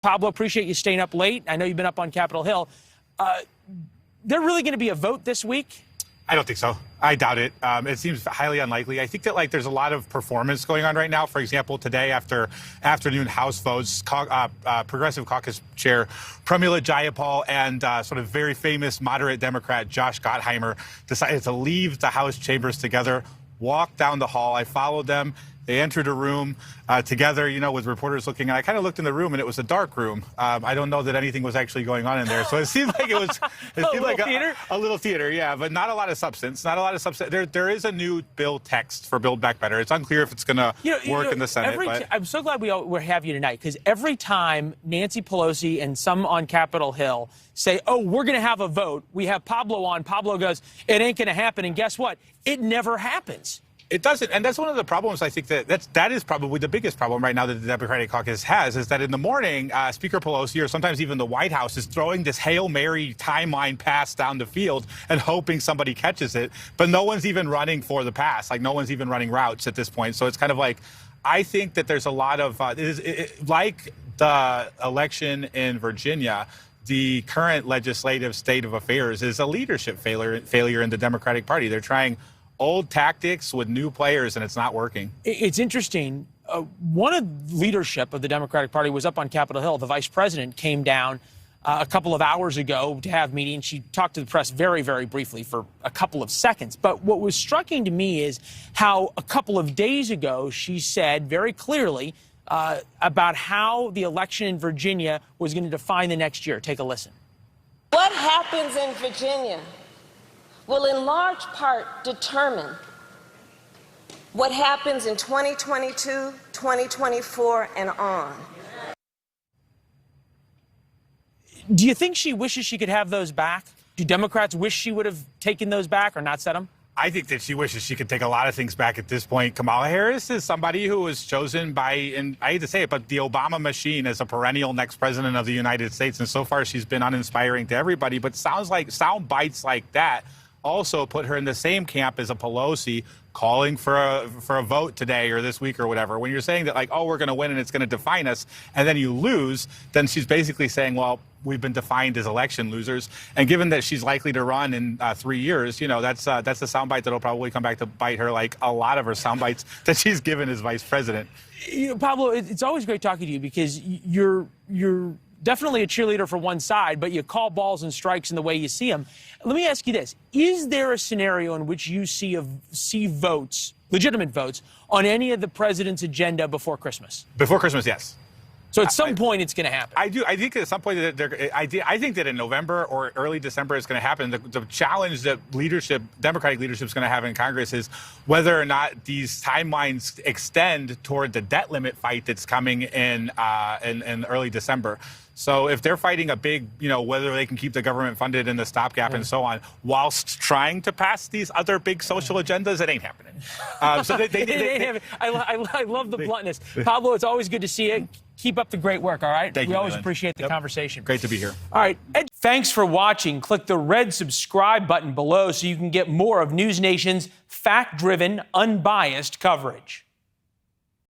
Pablo, appreciate you staying up late. I know you've been up on Capitol Hill. There really going to be a vote this week? I don't think so. I doubt it. It seems highly unlikely. I think that there's a lot of performance going on right now. For example, today after afternoon House votes, Progressive Caucus Chair Pramila Jayapal and sort of very famous moderate Democrat Josh Gottheimer decided to leave the House chambers together, walk down the hall. I followed them. They entered a room together, with reporters looking. And I kind of looked in the room, and it was a dark room. I don't know that anything was actually going on in there. So it seemed like it was a little theater, yeah, but not a lot of substance. Not a lot of substance. There is a new bill text for Build Back Better. It's unclear if it's going to work in the Senate. I'm so glad we have you tonight, because every time Nancy Pelosi and some on Capitol Hill say, oh, we're going to have a vote, we have Pablo on. Pablo goes, it ain't going to happen. And guess what? It never happens. It doesn't, and that's one of the problems. I think that is probably the biggest problem right now that the Democratic caucus has, is that in the morning, Speaker Pelosi, or sometimes even the White House, is throwing this Hail Mary timeline pass down the field and hoping somebody catches it, but no one's even running for the pass. No one's even running routes at this point. So it's kind of I think that there's a lot of, like the election in Virginia, the current legislative state of affairs is a leadership failure in the Democratic Party. They're trying old tactics with new players, and it's not working. It's interesting. One of the leadership of the Democratic Party was up on Capitol Hill. The vice president came down a couple of hours ago to have meetings. She talked to the press very, very briefly for a couple of seconds. But what was striking to me is how a couple of days ago she said very clearly about how the election in Virginia was going to define the next year. Take a listen. What happens in Virginia will in large part determine what happens in 2022, 2024, and on. Do you think she wishes she could have those back? Do Democrats wish she would have taken those back or not said them? I think that she wishes she could take a lot of things back at this point. Kamala Harris is somebody who was chosen by, and I hate to say it, but the Obama machine as a perennial next president of the United States. And so far, she's been uninspiring to everybody. But sound bites like that also put her in the same camp as a Pelosi calling for a vote today or this week or whatever. When you're saying that, oh, we're going to win and it's going to define us, and then you lose, then she's basically saying, well, we've been defined as election losers. And given that she's likely to run in 3 years, that's a soundbite that'll probably come back to bite her, like a lot of her soundbites that she's given as vice president. Pablo, it's always great talking to you, because you're definitely a cheerleader for one side, but you call balls and strikes in the way you see them. Let me ask you this. Is there a scenario in which you see votes, legitimate votes, on any of the president's agenda before Christmas? Before Christmas, yes. So at some point it's going to happen. I do. I think at some point I think that in November or early December it's going to happen. The challenge that Democratic leadership is going to have in Congress is whether or not these timelines extend toward the debt limit fight that's coming in early December. So if they're fighting a big, whether they can keep the government funded and the stopgap and so on, whilst trying to pass these other big social agendas, it ain't happening. I love the bluntness. Pablo, it's always good to see you. Keep up the great work, all right? Thank you, we always Leland. appreciate the conversation. Great to be here. All right. Thanks for watching. Click the red subscribe button below so you can get more of NewsNation's fact-driven, unbiased coverage.